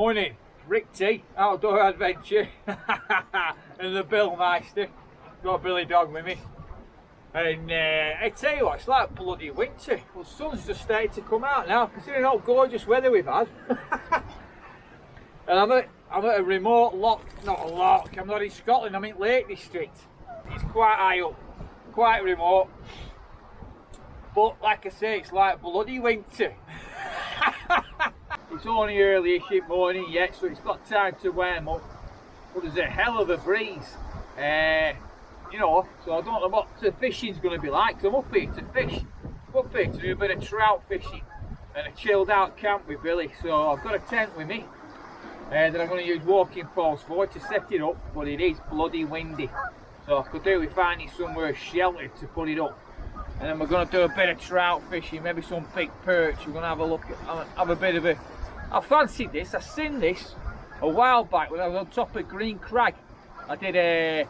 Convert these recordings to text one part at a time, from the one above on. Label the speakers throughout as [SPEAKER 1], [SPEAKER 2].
[SPEAKER 1] Morning, Rick T, Outdoor Adventure, and the Billmeister. Got a Billy dog with me. And I tell you what, it's like bloody winter. Well, the sun's just started to come out now, considering how gorgeous weather we've had. And I'm at a remote lock, not a lock, I'm not in Scotland, I'm in Lake District. It's quite high up, quite remote. But like I say, it's like bloody winter. It's only early-ish in the morning yet, so it's got time to warm up. But there's a hell of a breeze. You know, so I don't know what the fishing's going to be like. So I'm up here to fish. I'm up here to do a bit of trout fishing and a chilled out camp with Billy. So I've got a tent with me that I'm going to use walking poles for to set it up, but it is bloody windy. So I could do with finding somewhere sheltered to put it up. And then we're going to do a bit of trout fishing, maybe some big perch. We're going to have a look at, have a bit of a... I fancied this, I seen this a while back when I was on top of Green Crag. I did a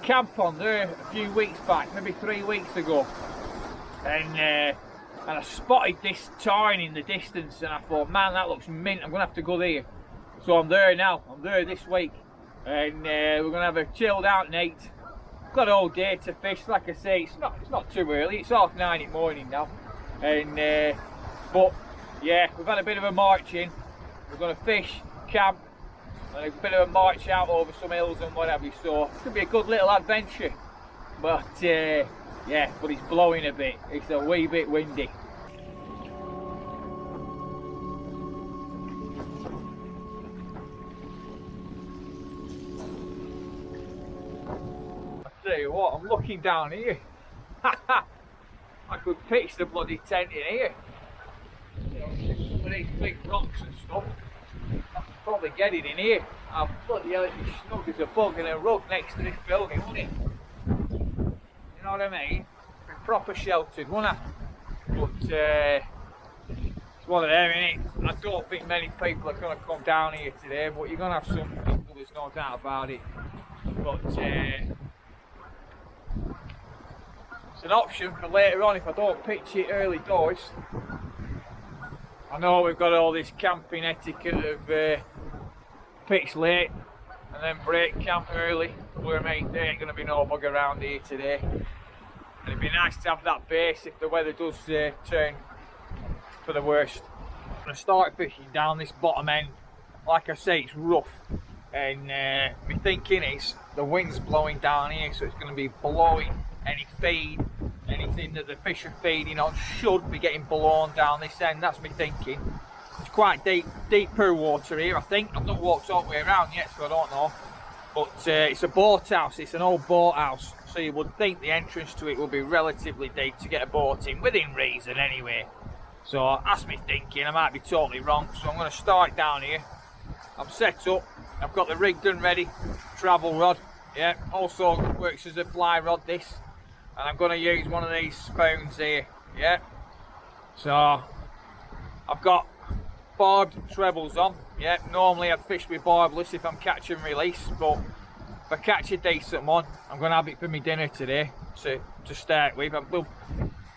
[SPEAKER 1] camp on there a few weeks back, maybe 3 weeks ago. And I spotted this tarn in the distance and I thought, man, that looks mint, I'm going to have to go there. So I'm there now, I'm there this week. And we're going to have a chilled out night. Got all day to fish, like I say, it's not too early, it's 9:30 in the morning now. And but yeah, we've had a bit of a march in. We're going to fish, camp, and a bit of a march out over some hills and what have you. So it's going to be a good little adventure. But yeah, but it's blowing a bit. It's a wee bit windy. I tell you what, I'm looking down here. I could pitch the bloody tent in here. You know, some of these big rocks and stuff. I could probably get it in here. Oh, bloody hell, it'd be snug as a bug in a rug next to this building, wouldn't it? You know what I mean? Be proper sheltered, wouldn't I? But it's one of them, innit? I don't think many people are going to come down here today, but you're going to have some people, there's no doubt about it. But it's an option for later on if I don't pitch it early doors. I know we've got all this camping etiquette of pitch late and then break camp early. Where I mean, there ain't going to be no bug around here today. And it'd be nice to have that base if the weather does turn for the worst. I'm going to start fishing down this bottom end. Like I say, it's rough. And my thinking is the wind's blowing down here, so it's going to be blowing any feed, anything that the fish are feeding on should be getting blown down this end. That's me thinking. It's quite deeper water here, I think. I've not walked all the way around yet, so I don't know. But it's a boat house, it's an old boat house, so you would think the entrance to it will be relatively deep to get a boat in, within reason anyway. So that's me thinking. I might be totally wrong, so I'm going to start down here. I'm set up, I've got the rig done ready, travel rod, yeah, also works as a fly rod this. And I'm going to use one of these spoons here, yeah. So I've got barbed trebles on, yeah. Normally I'd fish with barbless if I'm catch and release, but if I catch a decent one, I'm going to have it for my dinner today to start with. Well,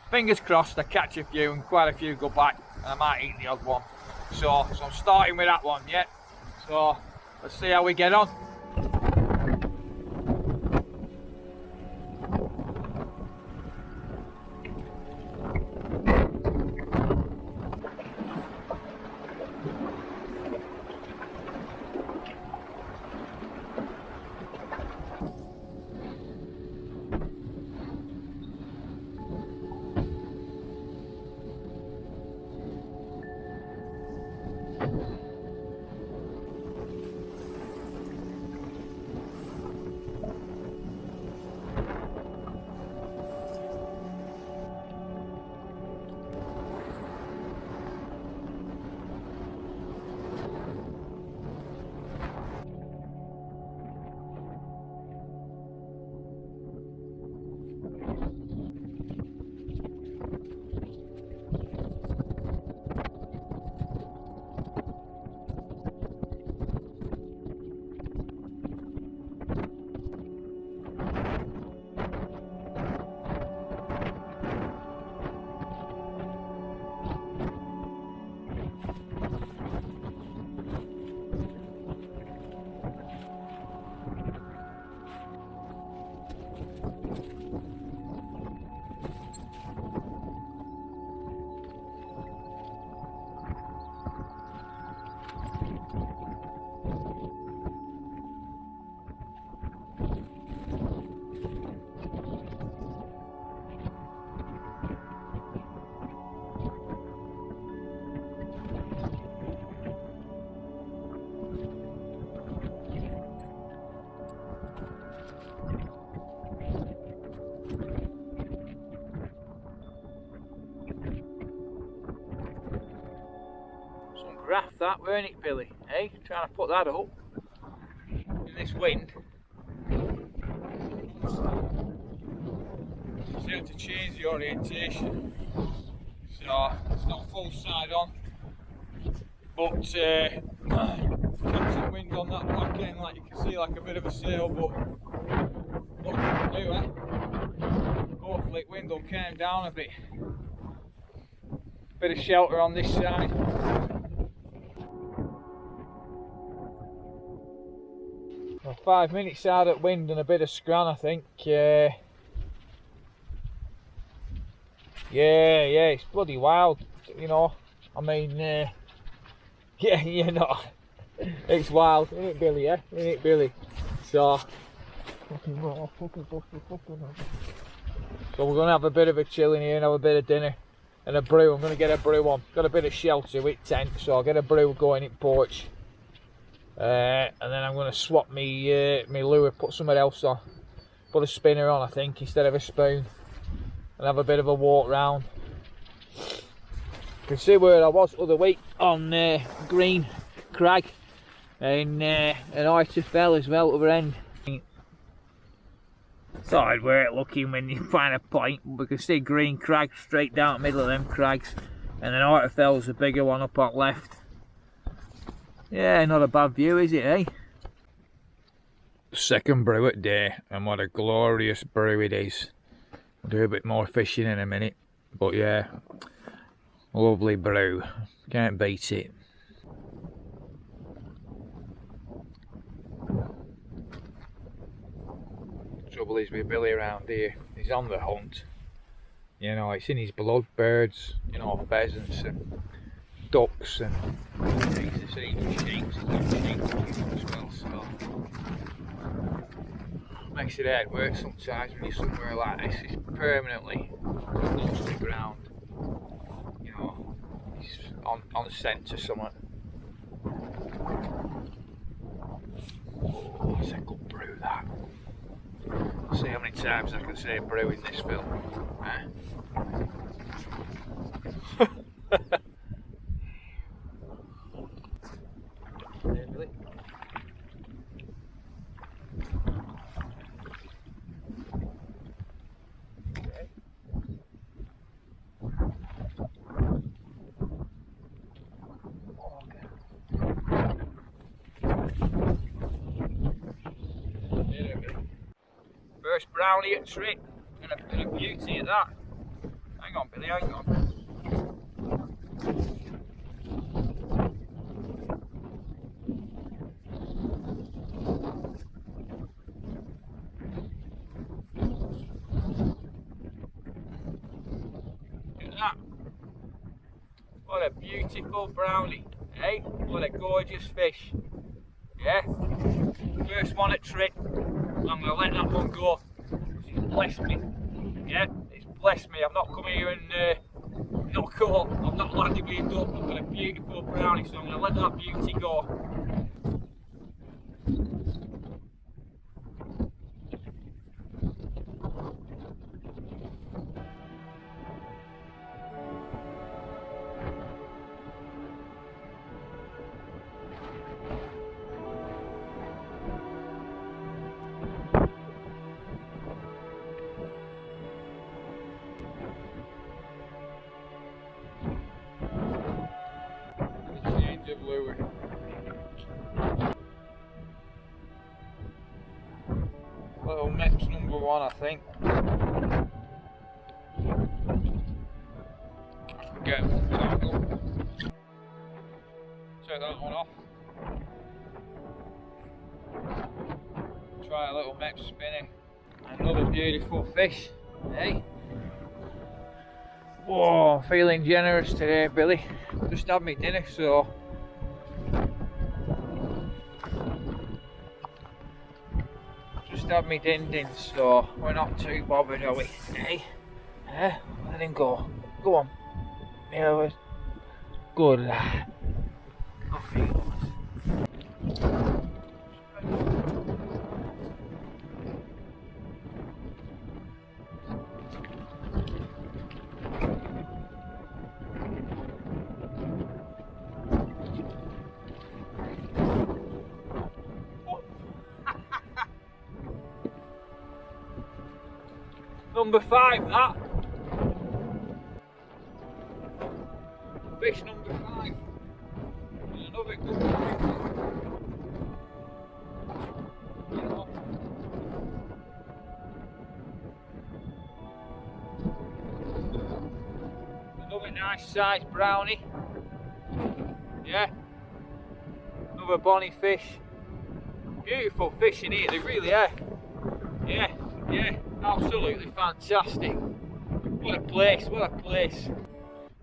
[SPEAKER 1] fingers crossed I catch a few and quite a few go back and I might eat the odd one. So I'm starting with that one, yeah. So let's see how we get on. raft that, weren't it, Billy? Hey, trying to put that up in this wind. So you have to change the orientation. So it's not full side on, but catching wind on that back end, like you can see, like a bit of a sail, but what can you do, eh? Hopefully wind will calm down a bit. Bit of shelter on this side. Well, 5 minutes out at wind and a bit of scran, I think. Yeah, it's bloody wild, you know. I mean, yeah, you know, it's wild, isn't it, Billy? Yeah, isn't it, Billy? So we're gonna have a bit of a chill in here and have a bit of dinner and a brew. I'm gonna get a brew on. Got a bit of shelter with tent, so I'll get a brew going in porch. And then I'm gonna swap me lure, put something else on, put a spinner on, I think, instead of a spoon, and have a bit of a walk round. You can see where I was the other week on Green Crag and Artefell as well, other end. Thought I'd work looking when you find a point. We can see Green Crag straight down the middle of them crags, and then Artefell's the bigger one up on left. Yeah, not a bad view, is it, eh? Second brew at day, and what a glorious brew it is. I'll do a bit more fishing in a minute, but yeah, lovely brew, can't beat it. Trouble is with Billy around here, he's on the hunt. You know, it's in his blood, birds, you know, pheasants and ducks, and he's the same sheep, he's got sheep as well, so makes it hard work sometimes when you're somewhere like this. It's permanently close to the ground, you know, he's on scent to something. Oh, that's a good brew, that. See how many times I can say brew in this film, eh? First brownie at trick, and a beauty at that. Hang on, Billy, hang on. Look at that. What a beautiful brownie, eh? What a gorgeous fish. Yeah? First one at trick. I'm going to let that one go. It's blessed me. Yeah, it's blessed me. I've not come here and not caught. I've not landed with a duck. I've got a beautiful brownie, so I'm going to let that beauty go. Lure. Little Mips number 1, I think. Get tackle. Take that one off. Try a little Mip spinning. Another beautiful fish, eh? Whoa, I'm feeling generous today, Billy. Just had me dinner, so have me din, so we're not too bothered, are we? Hey, let him go. Go on. Yeah, good lad. Off he goes. Number 5, that. Fish number 5. And another good fight. You know. Another nice sized brownie. Yeah. Another bonny fish. Beautiful fish in here, they really are. Yeah, yeah, absolutely fantastic. What a place, what a place.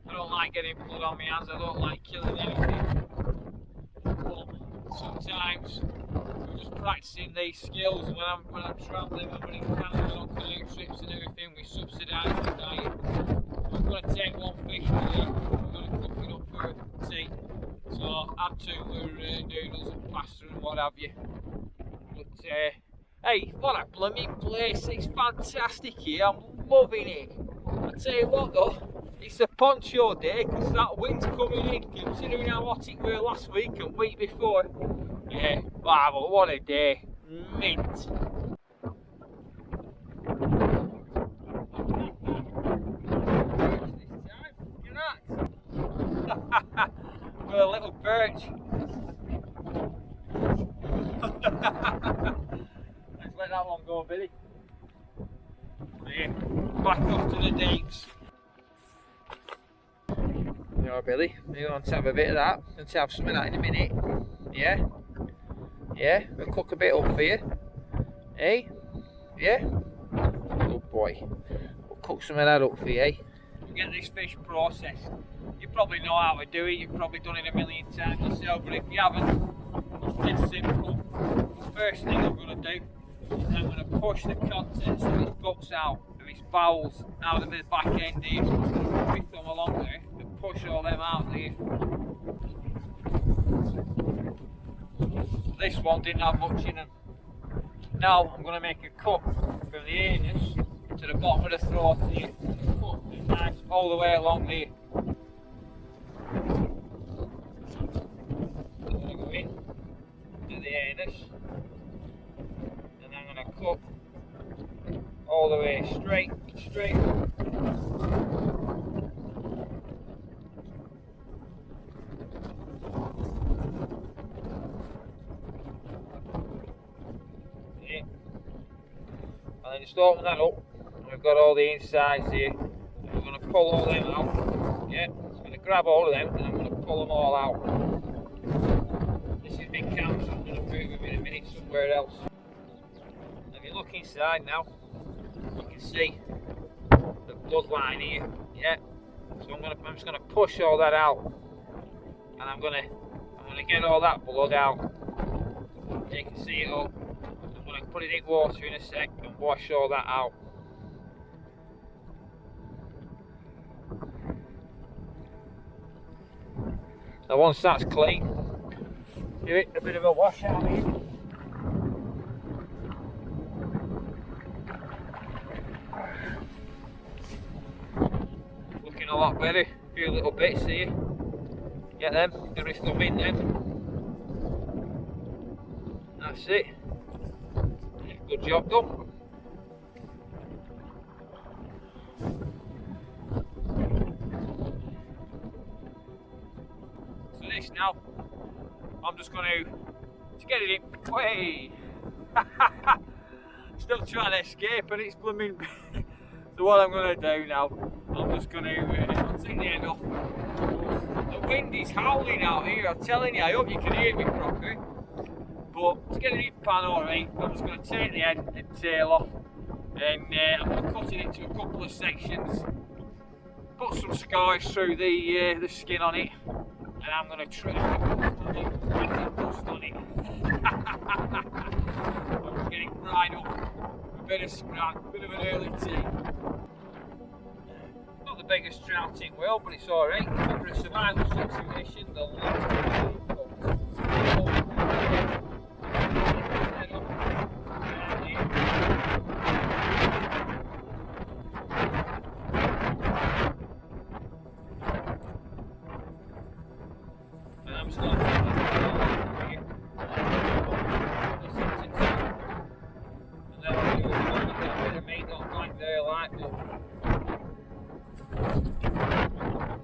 [SPEAKER 1] I don't like getting blood on my hands, I don't like killing anything. But sometimes we're just practicing these skills, and when I'm travelling, when we're in Canada on canoe trips and everything, we subsidise the diet. I'm going to take one fish today, I'm going to cook it up for tea. So add to the noodles and pasta and what have you. But hey, what a blooming place, it's fantastic here, I'm loving it. I tell you what though, it's a poncho day because that wind's coming in, considering how hot it were last week and week before. Yeah, wow, what a day, mint. Got a little perch. Let's let that one go, Billy. Yeah, back off to the deeps. You know, Billy, you want to have a bit of that? Let's have some of that in a minute. Yeah? Yeah? We'll cook a bit up for you. Hey? Yeah? Good boy. We'll cook some of that up for you, eh? We'll get this fish processed. You probably know how to do it, you've probably done it a million times yourself, but if you haven't, it's dead simple. The first thing I'm going to do is I'm going to push the contents of his guts out, of his bowels, out of the back end here. So I'm going to put my thumb along there and push all them out there. This one didn't have much in them. Now I'm going to make a cut from the anus to the bottom of the throat here. Cut nice all the way along there. I'm going to go in to the anus and I'm going to cut all the way straight up. Yeah. And then just open that up and we've got all the insides here. And we're going to pull all them out. Yeah, I'm going to grab all of them and I'm going to pull them all out. This is big camp, so I'm going to move them in a minute somewhere else. And if you look inside now, you can see the bloodline here. Yeah, so I'm just going to push all that out, and I'm going to get all that blood out. You can see it all. I'm going to put it in water in a sec and wash all that out. Now once that's clean, give it a bit of a wash out here. Looking a lot better, a few little bits here. Get them, get them in them. That's it. Good job done. So this now, I'm just going to get it in. Way. Still trying to escape and it's blooming. So what I'm going to do now, I'm just going to take the head off. The wind is howling out here, I'm telling you, I hope you can hear me properly. But to get it in pan alright, I'm just going to take the head and tail off. And I'm going to cut it into a couple of sections. Put some scars through the skin on it. And I'm going to try to dust on it. I'm just getting fried up. A bit of scrap, a bit of an early tea. Not the biggest trout in the world, but it's alright. For a survival situation, they'll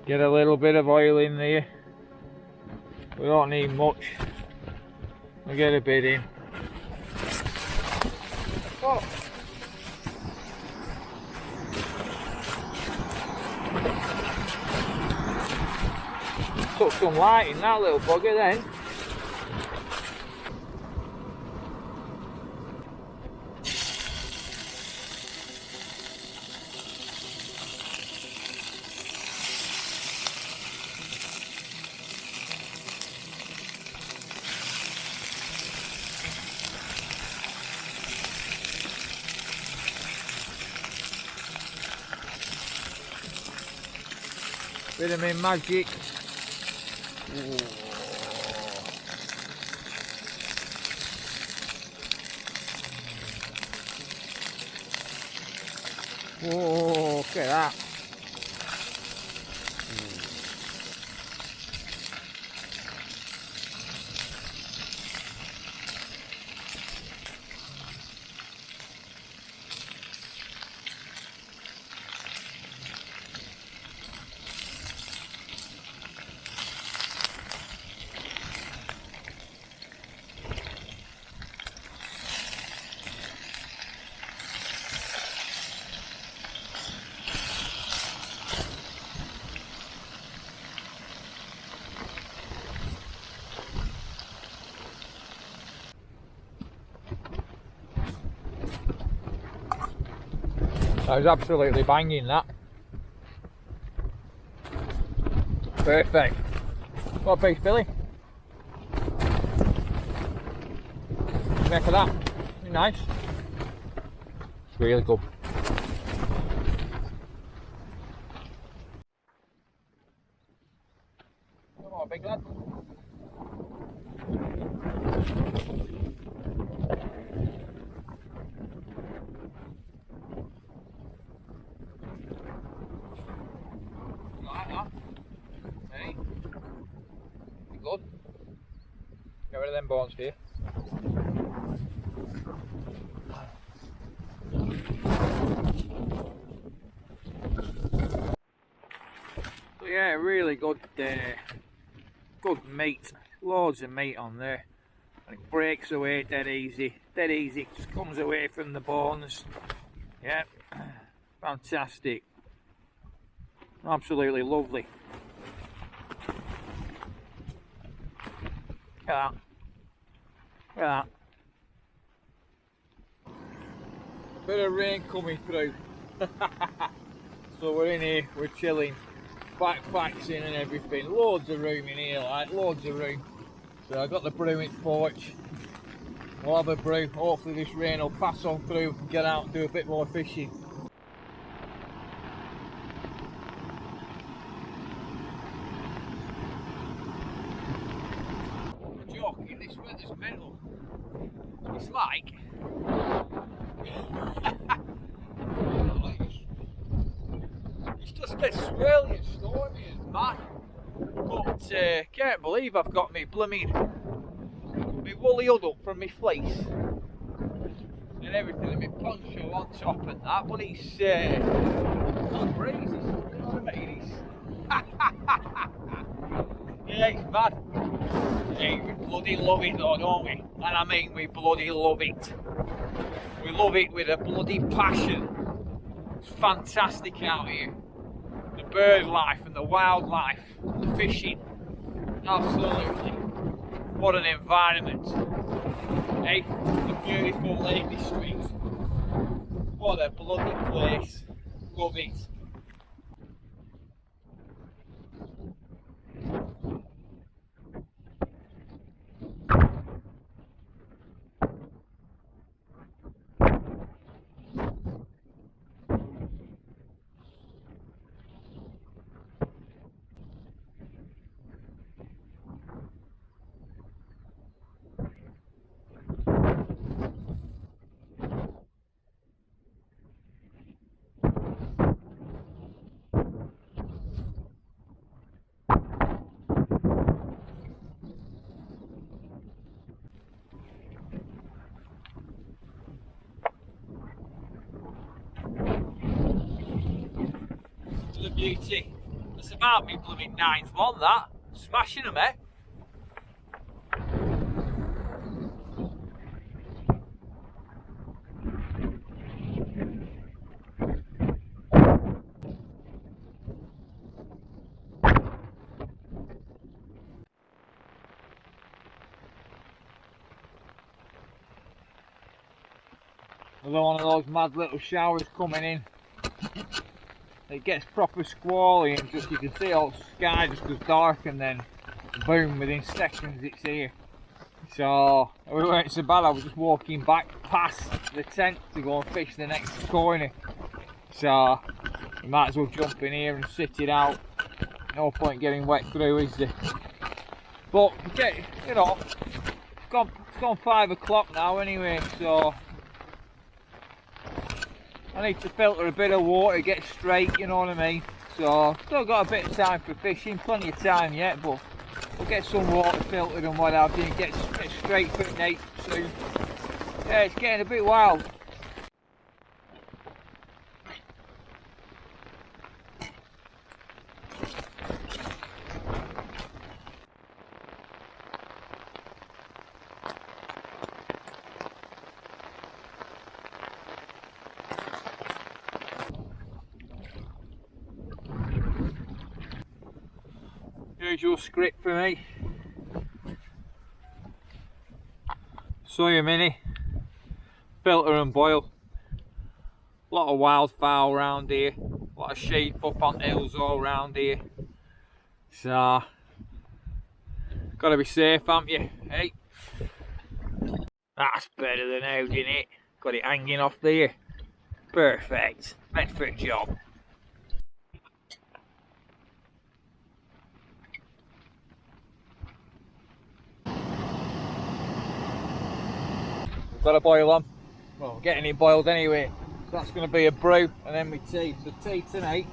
[SPEAKER 1] Get a little bit of oil in there. We don't need much. We'll get a bit in. Oh. Took some light in that little bugger then. Bit of my magic. Whoa, look at that. That was absolutely banging, that. Perfect. What a piece, Billy? What do you make of that? Nice. It's really good. Come on, big lad. Hey, you good? Get rid of them bones for you. So yeah, really good meat. Loads of meat on there. And it breaks away dead easy. Dead easy. Just comes away from the bones. Yeah, fantastic. Absolutely lovely. Look at that. Look at that. A bit of rain coming through. So we're in here, we're chilling. Backpacks in and everything. Loads of room in here, like loads of room. So I got the brewing porch. We'll have a brew. Hopefully this rain will pass on through and get out and do a bit more fishing. This weather's mental. It's like it's just gets swirly and stormy and mad. But can't believe I've got me blooming woolly hood up from my fleece and everything, and my poncho on top and that. But it's not crazy. You know what I mean? Yeah, it's mad. Hey, we bloody love it though, don't we? And I mean, we bloody love it. We love it with a bloody passion. It's fantastic out here. The bird life and the wildlife, and the fishing. Absolutely. What an environment. Hey, the beautiful Lake District. What a bloody place. Love it. The beauty, the That's about me blooming ninth one, that. Smashing them, eh? Another one of those mad little showers coming in. It gets proper squally and just you can see all the sky just goes dark and then boom, within seconds it's here. So we weren't so bad. I was just walking back past the tent to go and fish the next corner. So we might as well jump in here and sit it out. No point getting wet through, is there? But you know, it's gone 5 o'clock now anyway, so I need to filter a bit of water, get straight, you know what I mean? So, still got a bit of time for fishing, plenty of time yet, but we'll get some water filtered and what have you, and get straight for Nate soon. Yeah, it's getting a bit wild. Usual script for me. Soya mini, filter and boil. A lot of wildfowl around here, a lot of sheep up on the hills all around here. So, gotta be safe, haven't you? Hey, that's better than out, isn't it? Got it hanging off there. Perfect, meant for a job. Got a boil on. Well, getting it boiled anyway. So that's going to be a brew and then my tea. So tea tonight.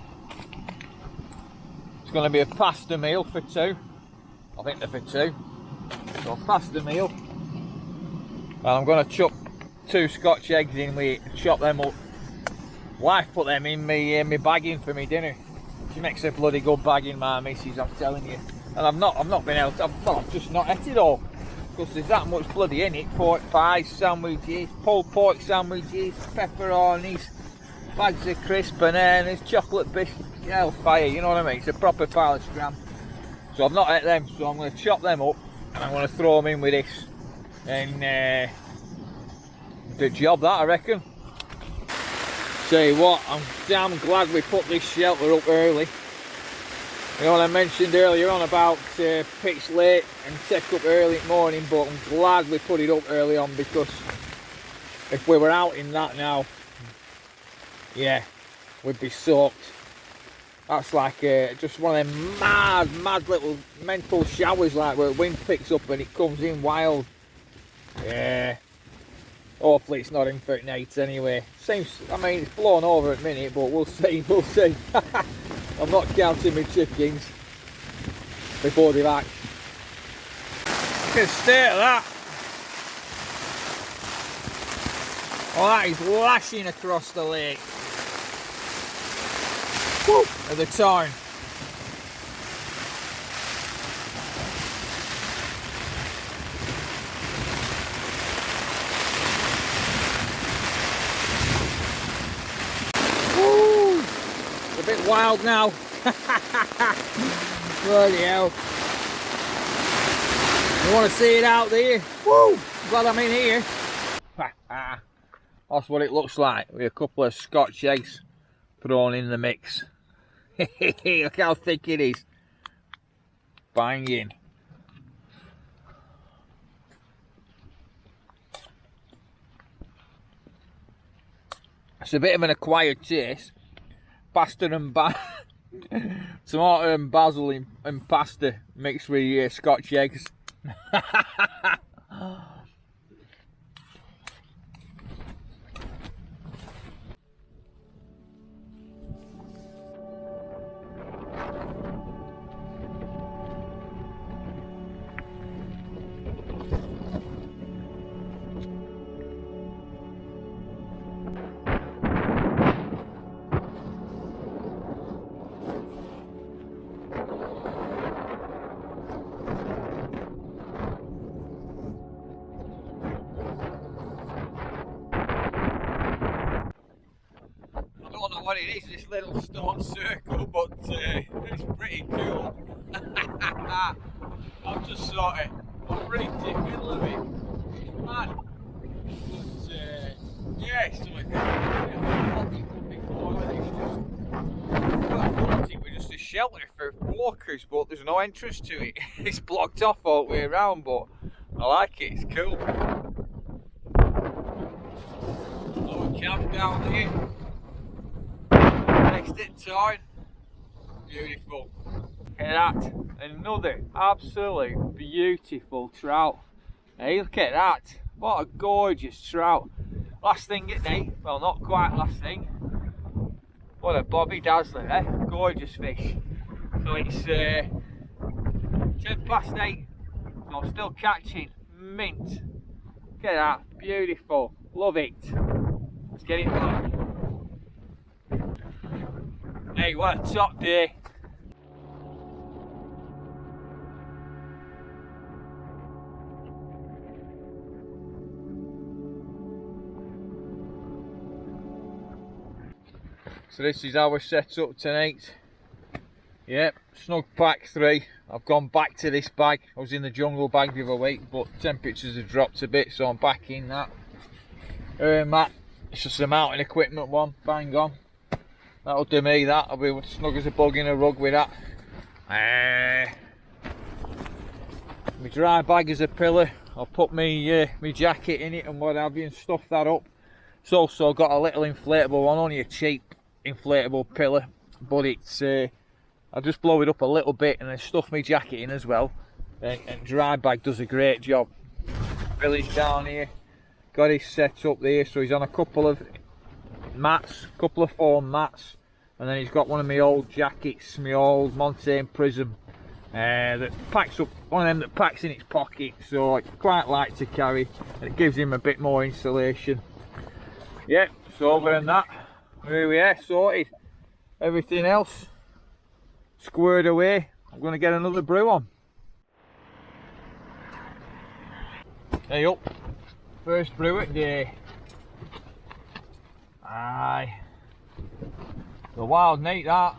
[SPEAKER 1] It's going to be a pasta meal for 2. I think they're for 2. So pasta meal. And I'm going to chuck 2 Scotch eggs in with it, chop them up. Wife put them in me bagging for me dinner. She makes a bloody good bagging, my missus, I'm telling you. And I've not been able to, I've just not ate it all. Because there's that much bloody in it. Pork pies, sandwiches, pulled pork sandwiches, pepperonis, bags of crisp bananas, chocolate biscuits, hellfire, you know what I mean? It's a proper pile of scram. So I've not ate them, so I'm going to chop them up and I'm going to throw them in with this. And the job that, I reckon. Tell you what, I'm damn glad we put this shelter up early. You know what I mentioned earlier on about pitch late and take up early in the morning, but I'm glad we put it up early on, because if we were out in that now, yeah, we'd be soaked. That's like just one of them mad little mental showers, like where the wind picks up and it comes in wild. Yeah, hopefully it's not in for night anyway. Seems, I mean, it's blown over at the minute, but we'll see, we'll see. I'm not counting my chickens before they've hatched. Look at the state of that. Oh, that is lashing across the lake. Woo! At the tarn. A bit wild now. Bloody hell. You want to see it out there? Woo! Glad I'm in here. That's what it looks like, with a couple of Scotch eggs thrown in the mix. Look how thick it is. Banging. It's a bit of an acquired taste. Pasta and tomato and basil and pasta mixed with Scotch eggs. what it is, this little stone circle, but it's pretty cool. I'm just sort of, I'm right in the middle of it. It's mad. But yeah, it's something different before. It's just, well, I thought it was just a shelter for walkers, but there's no entrance to it. It's blocked off all the way around, but I like it, it's cool. So we camp down here. Next to town. Beautiful. Look at that. Another absolute beautiful trout. Hey, look at that. What a gorgeous trout. Last thing at night. Well, not quite last thing. What a bobby dazzler, eh? Gorgeous fish. So it's 10 past 8. So I'm still catching mint. Look at that. Beautiful. Love it. Let's get it back. Hey, what a top day. So this is our setup tonight. Yep, snug pack 3. I've gone back to this bag. I was in the jungle bag the other week, but temperatures have dropped a bit, so I'm back in that. Mat, it's just a mountain equipment one, bang on. That'll do me that. I'll be snug as a bug in a rug with that. My dry bag is a pillar. I'll put my jacket in it and what have you and stuff that up. It's also got a little inflatable one, only a cheap inflatable pillar, but it's I'll just blow it up a little bit and then stuff my jacket in as well. And dry bag does a great job. Billy's down here, got his set up there, so he's on a couple of mats, couple of foam mats, and then he's got one of my old jackets, my old Montane Prism, that packs up, one of them that packs in its pocket, so it's quite light to carry and it gives him a bit more insulation. Yeah, so other than that, here we are, sorted. Everything else squared away. I'm going to get another brew on. Hey up, first brew at day. Aye, the wild night that.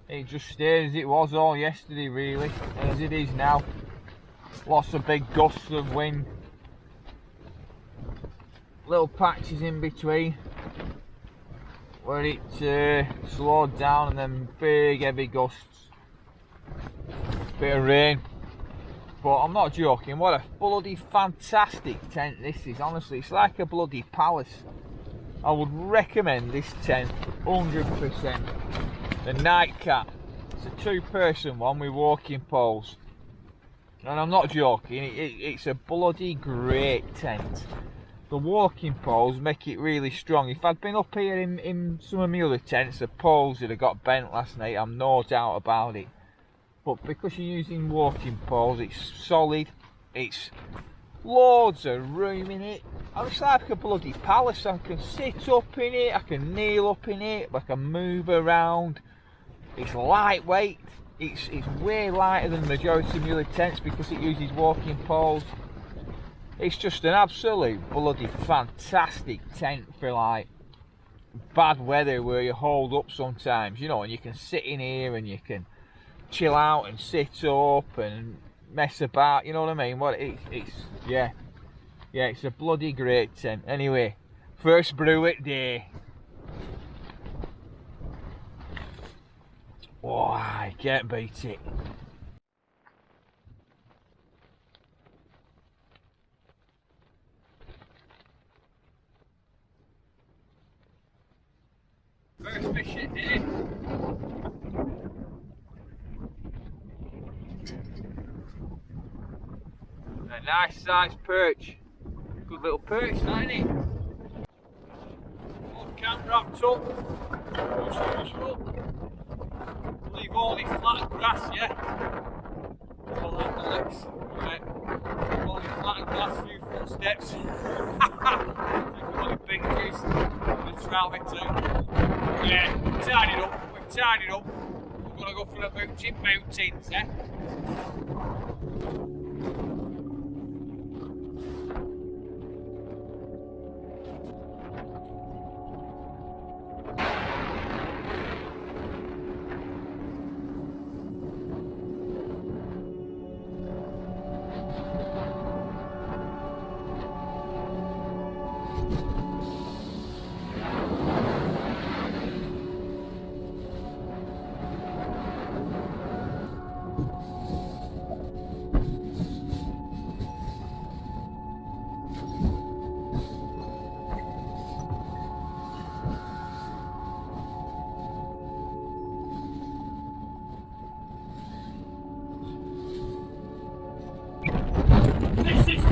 [SPEAKER 1] It just stayed as it was all yesterday really, and as it is now. Lots of big gusts of wind. Little patches in between where it slowed down, and then big heavy gusts. Bit of rain. But I'm not joking, what a bloody fantastic tent this is, honestly. It's like a bloody palace. I would recommend this tent 100%. The Nightcat. It's a 2-person one with walking poles. And I'm not joking, it's a bloody great tent. The walking poles make it really strong. If I'd been up here in some of my other tents, the poles would have got bent last night, I'm no doubt about it. But because you're using walking poles, it's solid, it's loads of room in it. It's like a bloody palace. I can sit up in it, I can kneel up in it, I can move around. It's lightweight, it's way lighter than the majority of my other tents because it uses walking poles. It's just an absolute bloody fantastic tent for like bad weather where you hold up sometimes, you know, and you can sit in here and you can chill out and sit up and mess about, you know what I mean? What it's yeah, it's a bloody great tent. Anyway, first brew it day. Oh, I can't beat it. First fish it day. A nice sized perch. Good little perch, isn't it? All camp wrapped up, as usual. Leave all this flat grass, yeah? All that bollocks. Right. All this flat grass, few footsteps. Take a lot of pictures. The trout too. Yeah, we've tied it up. We're going to go for the mountains, eh?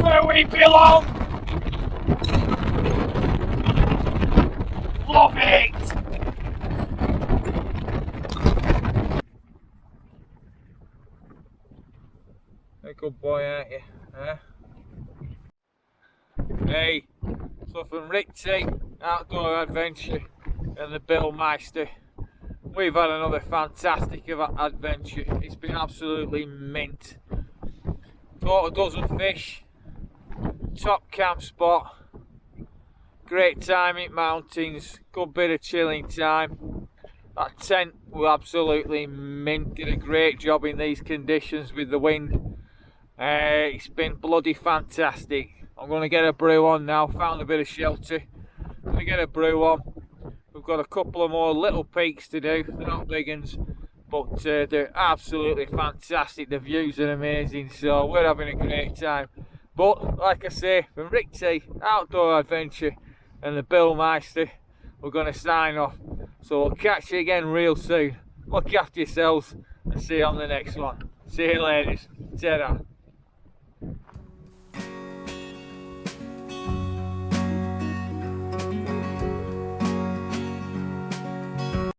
[SPEAKER 1] where we belong. Love it. A good boy, aren't you? Huh? Hey, so from Rick T.Outdoor Adventure and the Billmeister, we've had another fantastic adventure. It's been absolutely mint. Caught a dozen fish, top camp spot, great time in mountains, good bit of chilling time. That tent was absolutely mint, did a great job in these conditions with the wind. It's been bloody fantastic. I'm going to get a brew on now, found a bit of shelter. I'm going to get a brew on. We've got a couple of more little peaks to do, they're not big ones, but they're absolutely fantastic. The views are amazing, so we're having a great time. But like I say, from Rick T.Outdoor Adventure and the Billmeister, we're going to sign off. So we'll catch you again real soon. Look after yourselves and see you on the next one. See you ladies. Ta-ra.